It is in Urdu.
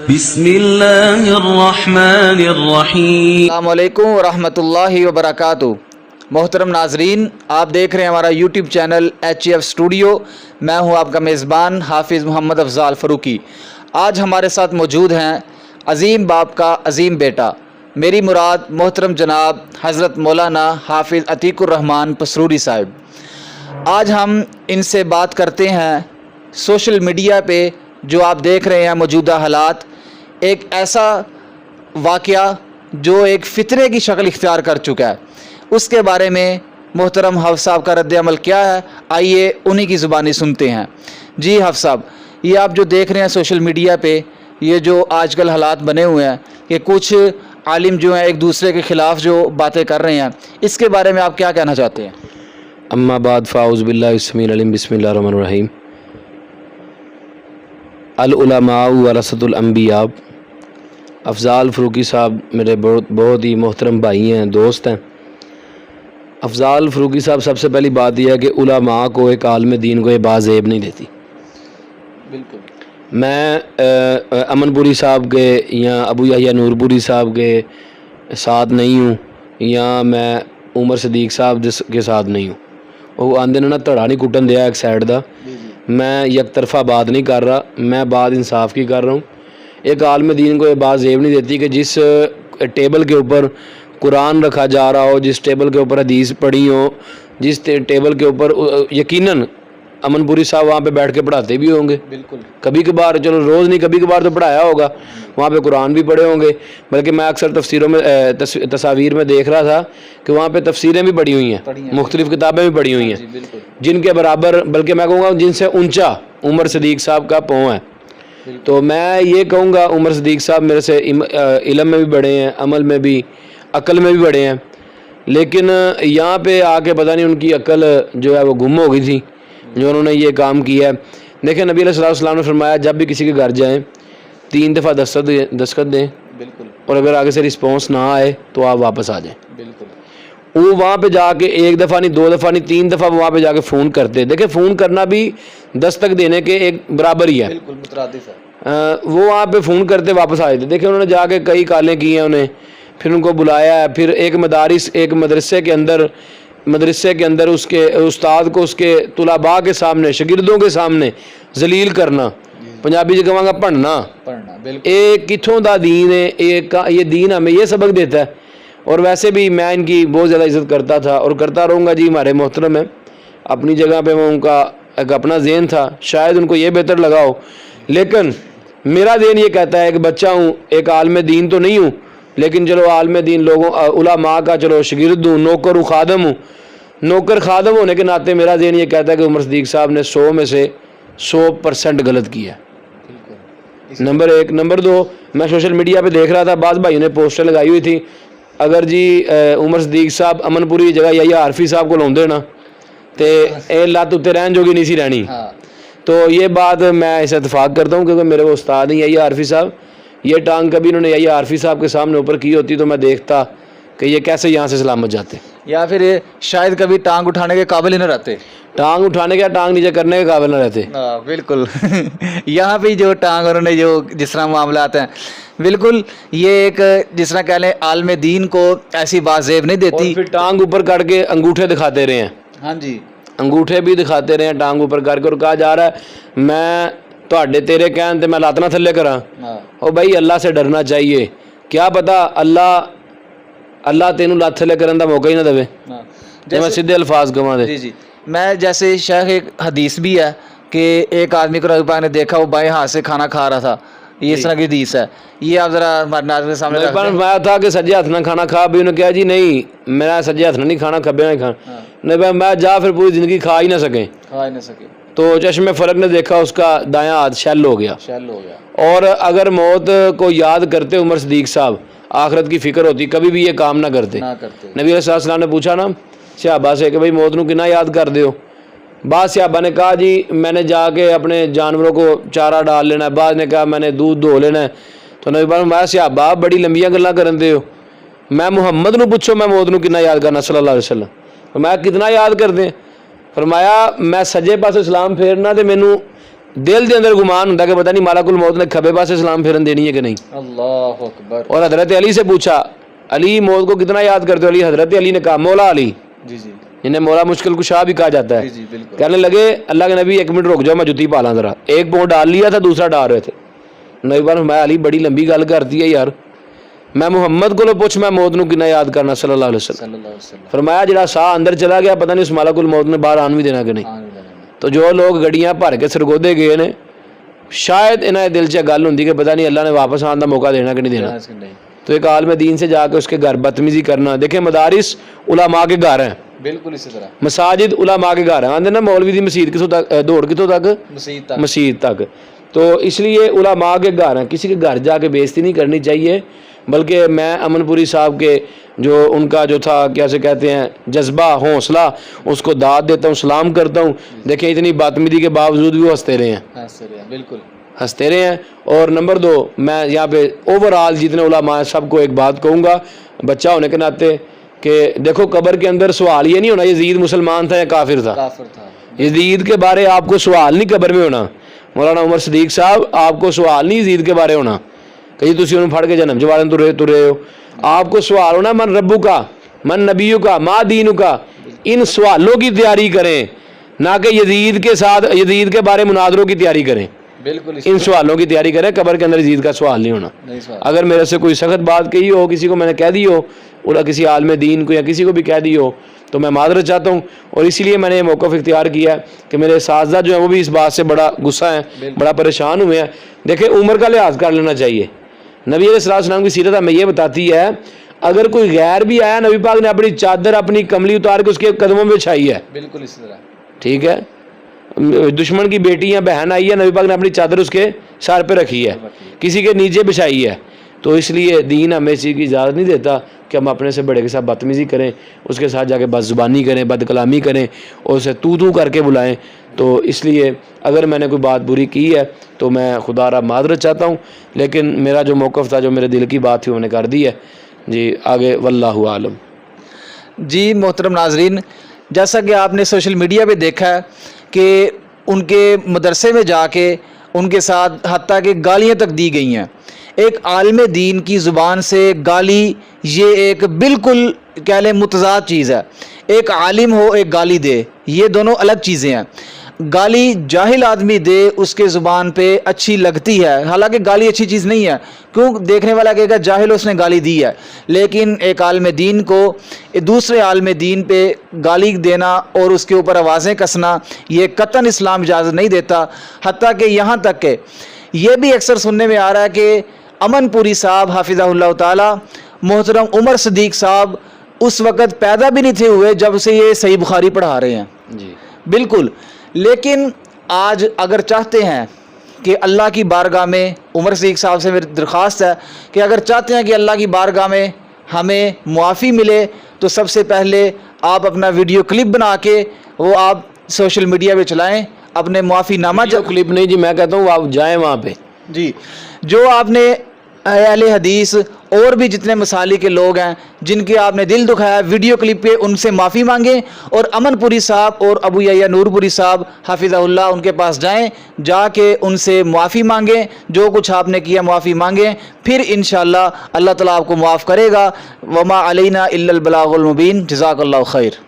بسم اللہ الرحمن الرحیم۔ السلام علیکم ورحمۃ اللہ وبرکاتہ۔ محترم ناظرین، آپ دیکھ رہے ہیں ہمارا یوٹیوب چینل HF اسٹوڈیو۔ میں ہوں آپ کا میزبان حافظ محمد افضال فروقی۔ آج ہمارے ساتھ موجود ہیں عظیم باپ کا عظیم بیٹا، میری مراد محترم جناب حضرت مولانا حافظ عتیق الرحمن پسروری صاحب۔ آج ہم ان سے بات کرتے ہیں سوشل میڈیا پہ جو آپ دیکھ رہے ہیں موجودہ حالات، ایک ایسا واقعہ جو ایک فتنے کی شکل اختیار کر چکا ہے، اس کے بارے میں محترم حافظ صاحب کا رد عمل کیا ہے، آئیے انہی کی زبانی سنتے ہیں۔ جی حافظ صاحب، یہ آپ جو دیکھ رہے ہیں سوشل میڈیا پہ، یہ جو آج کل حالات بنے ہوئے ہیں کہ کچھ عالم جو ہیں ایک دوسرے کے خلاف جو باتیں کر رہے ہیں، اس کے بارے میں آپ کیا کہنا چاہتے ہیں؟ اما بعد فاعوذ باللہ السمیع العلیم بسم اللہ الرحمن الرحیم۔ العلماء ورثۃ الانبیاء۔ افضال فروقی صاحب میرے بہت ہی محترم بھائی ہیں، دوست ہیں۔ افضال فروقی صاحب، سب سے پہلی بات یہ ہے کہ علماء کو، ایک عالم دین کو یہ بات عیب نہیں دیتی۔ بالکل۔ میں امن پوری صاحب کے یا ابو یحییٰ نور پوری صاحب کے ساتھ نہیں ہوں، یا میں عمر صدیق صاحب کے ساتھ نہیں ہوں۔ وہ آندے نے نا تڑا نہیں کٹن دیا ایک سائڈ دا۔ میں یک طرفہ بات نہیں کر رہا، میں بات انصاف کی کر رہا ہوں۔ ایک عالم دین کو یہ بات عیب نہیں دیتی کہ جس ٹیبل کے اوپر قرآن رکھا جا رہا ہو، جس ٹیبل کے اوپر حدیث پڑھی ہو، جس ٹیبل کے اوپر یقیناً امن پوری صاحب وہاں پہ بیٹھ کے پڑھاتے بھی ہوں گے، بالکل کبھی کبھار، چلو روز نہیں، کبھی کبھار تو پڑھایا ہوگا، وہاں پہ قرآن بھی پڑھے ہوں گے۔ بلکہ میں اکثر تفسیروں میں تصاویر میں دیکھ رہا تھا کہ وہاں پہ تفسیریں بھی پڑھی ہوئی ہیں، مختلف کتابیں بھی پڑھی ہوئی ہیں، جن کے برابر، بلکہ میں کہوں گا جن سے اونچا عمر صدیق صاحب کا پاؤں ہے۔ تو میں یہ کہوں گا عمر صدیق صاحب میرے سے علم میں بھی بڑے ہیں، عمل میں بھی، عقل میں بھی بڑے ہیں، لیکن یہاں پہ آ کے پتہ نہیں ان کی عقل جو ہے وہ گم ہو گئی تھی جو انہوں نے یہ کام کیا ہے۔ دیکھیں نبی علیہ السلام نے فرمایا جب بھی کسی کے گھر جائیں 3 دفعہ دستخط دیں، بالکل، اور اگر آگے سے رسپانس نہ آئے تو آپ واپس آ جائیں۔ بالکل۔ وہ وہاں پہ جا کے 1 دفعہ نہیں، 2 دفعہ نہیں، 3 دفعہ وہاں پہ جا کے فون کرتے۔ دیکھیں فون کرنا بھی دستک دینے کے ایک برابر ہی ہے، بالکل مترادف ہے۔ وہ وہاں پہ فون کرتے واپس آئے تھے۔ دیکھیں انہوں نے جا کے کئی کالیں کی ہیں انہیں، پھر ان کو بلایا ہے، پھر ایک مدرسے کے اندر اس کے استاد کو اس کے طلباء کے سامنے، شاگردوں کے سامنے ذلیل کرنا، پنجابی سے کہاں گا پڑھنا، بالکل۔ ایک کتھوں دا دین ہے، یہ دین ہمیں یہ سبق دیتا ہے۔ اور ویسے بھی میں ان کی بہت زیادہ عزت کرتا تھا اور کرتا رہوں گا۔ جی ہمارے محترم ہیں، اپنی جگہ پہ وہ ان کا ایک اپنا ذہن تھا، شاید ان کو یہ بہتر لگا ہو، لیکن میرا ذہن یہ کہتا ہے کہ بچہ ہوں، ایک عالم دین تو نہیں ہوں، لیکن چلو عالم دین لوگوں علماء کا چلو شاگرد ہوں، نوکر ہوں، خادم ہوں۔ نوکر خادم ہونے کے ناطے میرا ذہن یہ کہتا ہے کہ عمر صدیق صاحب نے 100 میں سے 100% غلط کیا ہے۔ نمبر 1۔ نمبر 2، میں سوشل میڈیا پہ دیکھ رہا تھا بعض بھائیوں نے پوسٹر لگائی ہوئی تھی، اگر جی عمر صدیق صاحب امن پوری جگہ یا عارفی صاحب کو لاؤندے نا تے اے لت اتنے رہن جوگی نہیں سی رہنی۔ تو یہ بات میں اس اتفاق کرتا ہوں کیونکہ میرے وہ استاد ہیں یا عارفی صاحب، یہ ٹانگ کبھی انہوں نے یا عارفی صاحب کے سامنے اوپر کی ہوتی تو میں دیکھتا کہ یہ کیسے یہاں سے سلامت جاتے، یا پھر شاید کبھی ٹانگ اٹھانے کے قابل ہی نہ رہتے، ٹانگ اٹھانے کا ٹانگ نیچے کرنے کے قابل نہ رہتے۔ بالکل۔ یہاں پہ جو ٹانگ انہوں نے جو جس طرح معاملات ہیں، بالکل یہ ایک جس طرح کہہ لیں عالم دین کو ایسی بات زیب نہیں دیتی۔ اور پھر ٹانگ اوپر کر کے انگوٹھے دکھاتے رہے ہیں، ہاں جی، انگوٹھے بھی دکھاتے رہے ہیں ٹانگ اوپر کر کے، اور کہا جا رہا ہے میں تیرے کہن تے میں لات نہ تھلے کراں۔ او بھائی اللہ سے ڈرنا چاہیے، کیا پتا اللہ تینوں لات تھلے کرن دا موقع ہی نہ دے، میں سیدھے الفاظ کہاں دے۔ جی جی، میں جیسے شیخ ایک حدیث بھی ہے کہ ایک آدمی کو رسول پاک نے دیکھا وہ بائیں ہاتھ سے کھانا کھا رہا تھا، یہ اس طرح کی حدیث ہے، یہ آپ ذرا ہمارے ناظرین کے سامنے رکھ دیں۔ فرمایا تھا کہ سجے ہاتھ نہ کھانا کھا، بھی انہوں نے کہا جی نہیں میرا سجے ہاتھ نہیں کھانا، کھبے نہیں کھانا، نہیں میں جا پھر پوری زندگی کھا ہی نہ سکے، تو چشم فرق نے دیکھا اس کا دایاں ہاتھ شل ہو گیا۔ اور اگر موت کو یاد کرتے عمر صدیق صاحب، آخرت کی فکر ہوتی، کبھی بھی یہ کام نہ کرتے۔ نبی علیہ السلام نے پوچھا نا صحابہ سے کہ بھائی موت نو کنا یاد کر دیو؟ بعض صحابہ نے کہا جی میں نے جا کے اپنے جانوروں کو چارہ ڈال لینا ہے، بعض نے کہا میں نے دودھ دھو لینا ہے۔ تو نبی پاک نے صحابہ بڑی لمبیاں گلاں کرن دے ہو، میں محمد نو پوچھو میں موت نو کنا یاد کرنا صلی اللہ علیہ وسلم، میں کتنا یاد کر دیں؟ فرمایا میں سجے پاسے سلام پھیرنا تے مینوں دل دے اندر گمان ہوندا کہ پتہ نہیں مالک الموت نے کھبے پاسے سلام پھرن دینی ہے کہ نہیں. اللہ اکبر. اور حضرت علی سے پوچھا علی موت کو کتنا یاد کرتے ہو؟ حضرت علی نے کہا مولا علی، جی جی انہیں مولا مشکل کشا بھی کہا جاتا ہے. جی بالکل. کہنے لگے اللہ کے نبی ایک منٹ رک جاؤ میں جوتی پالا ذرا. ایک پاؤں ڈال لیا تھا دوسرا ڈال رہے تھے. نبی پاک نے فرمایا علی بڑی لمبی گل کرتی ہے یار، میں محمد کو پوچھ میں موت نو کنا یاد کرنا صلی اللہ علیہ وسلم. فرمایا جڑا سا اندر چلا گیا پتہ نہیں اس مالک الموت نے باہر آن بھی دینا کہ نہیں. تو جو لوگ گڈیاں بھر کے سرگودے گئے نے شاید انہاں دے دل چ گل ہوندی کہ پتہ نہیں اللہ نے واپس آن دا موقع دینا کہ نہیں دینا. تو ایک عالم دین سے جا کے اس کے گھر بدتمیزی کرنا. دیکھیں مدارس علماء کے گھر ہیں، بالکل اسی طرح مساجد علماء کے گھر ہیں. آندے نا مولوی دی مسجد کتوں تک دوڑ کتوں تک مسجد تک. تو اس لیے علماء کے گھر ہیں، کسی کے گھر جا کے بے عزتی نہیں کرنی چاہیے. بلکہ میں امن پوری صاحب کے جو ان کا جو تھا کیسے کہتے ہیں جذبہ حوصلہ اس کو داد دیتا ہوں، سلام کرتا ہوں. دیکھیں اتنی بدتمیزی کے باوجود بھی وہ ہنستے رہے ہیں، بالکل ہنستے رہے ہیں. اور نمبر 2 میں یہاں پہ اوور آل جتنے علماء ہیں سب کو ایک بات کہوں گا بچہ ہونے کے ناطے کہ دیکھو قبر کے اندر سوال یہ نہیں ہونا یزید مسلمان تھا یا کافر تھا. یزید کے بارے آپ کو سوال نہیں قبر میں ہونا. مولانا عمر صدیق صاحب آپ کو سوال نہیں یزید کے بارے ہونا کہ جی تسی انہوں پھڑ کے جنم جوارن تو رہے ہو. آپ کو سوال ہونا من ربو کا، من نبیو کا، ما دینو کا. ان سوالوں کی تیاری کریں، نہ کہ یزید کے ساتھ یزید کے بارے مناظروں کی تیاری کریں. بالکل ان سوالوں کی تیاری کریں. قبر کے اندر یزید کا سوال نہیں ہونا. اگر میرے سے کوئی سخت بات کہی ہو، کسی کو میں نے کہہ دی ہو، اور کسی عالم دین کو یا کسی کو بھی کہہ دی ہو تو میں معذرت چاہتا ہوں. اور اسی لیے میں نے یہ موقف اختیار کیا ہے کہ میرے اساتذہ جو ہیں وہ بھی اس بات سے بڑا غصہ ہیں، بڑا پریشان ہوئے ہیں. دیکھیں عمر کا لحاظ کر لینا چاہیے. نبی علیہ السلام کی سیرت ہمیں یہ بتاتی ہے اگر کوئی غیر بھی آیا نبی پاک نے اپنی چادر اپنی کملی اتار کے اس کے قدموں میں بچھائی ہے. بالکل اسی طرح ٹھیک ہے. دشمن کی بیٹی یا بہن آئی ہے نبی پاک نے اپنی چادر اس کے سر پہ رکھی ہے، کسی کے نیچے بچھائی ہے. تو اس لیے دین ہمیں اس چیز کی اجازت نہیں دیتا کہ ہم اپنے سے بڑے کے ساتھ بدتمیزی کریں، اس کے ساتھ جا کے بد زبانی کریں، بد کلامی کریں اور اسے تو کر کے بلائیں. تو اس لیے اگر میں نے کوئی بات بری کی ہے تو میں خدا را معذرت چاہتا ہوں. لیکن میرا جو موقف تھا، جو میرے دل کی بات تھی وہ میں نے کر دی ہے. جی آگے واللہ عالم. جی محترم ناظرین، جیسا کہ آپ نے سوشل میڈیا پہ دیکھا ہے کہ ان کے مدرسے میں جا کے ان کے ساتھ حتیٰ کہ گالیاں تک دی گئی ہیں. ایک عالم دین کی زبان سے گالی یہ ایک بالکل کہہ لیں متضاد چیز ہے. ایک عالم ہو ایک گالی دے، یہ دونوں الگ چیزیں ہیں. گالی جاہل آدمی دے اس کے زبان پہ اچھی لگتی ہے، حالانکہ گالی اچھی چیز نہیں ہے. کیوں؟ دیکھنے والا کہے گا جاہل اس نے گالی دی ہے. لیکن ایک عالم دین کو دوسرے عالم دین پہ گالی دینا اور اس کے اوپر آوازیں کسنا یہ قطعاً اسلام اجازت نہیں دیتا. حتیٰ کہ یہاں تک کہ یہ بھی اکثر سننے میں آ رہا ہے کہ امن پوری صاحب حافظہ اللہ تعالی، محترم عمر صدیق صاحب اس وقت پیدا بھی نہیں تھے ہوئے جب سے یہ صحیح بخاری پڑھا رہے ہیں. جی بالکل. لیکن آج اگر چاہتے ہیں کہ اللہ کی بارگاہ میں، عمر صدیق صاحب سے میری درخواست ہے کہ اگر چاہتے ہیں کہ اللہ کی بارگاہ میں ہمیں معافی ملے تو سب سے پہلے آپ اپنا ویڈیو کلپ بنا کے وہ آپ سوشل میڈیا پہ چلائیں، اپنے معافی نامہ. کلپ نہیں جی، میں کہتا ہوں آپ جائیں وہاں پہ. جی جو آپ نے اہل حدیث اور بھی جتنے مسالک کے لوگ ہیں جن کے آپ نے دل دکھایا ویڈیو کلپ پہ ان سے معافی مانگیں، اور امن پوری صاحب اور ابو یحییٰ نور پوری صاحب حافظہ اللہ ان کے پاس جائیں، جا کے ان سے معافی مانگیں، جو کچھ آپ نے کیا معافی مانگیں، پھر انشاءاللہ اللہ تعالیٰ آپ کو معاف کرے گا. وما علینا الا البلاغ المبین. جزاک اللہ خیر.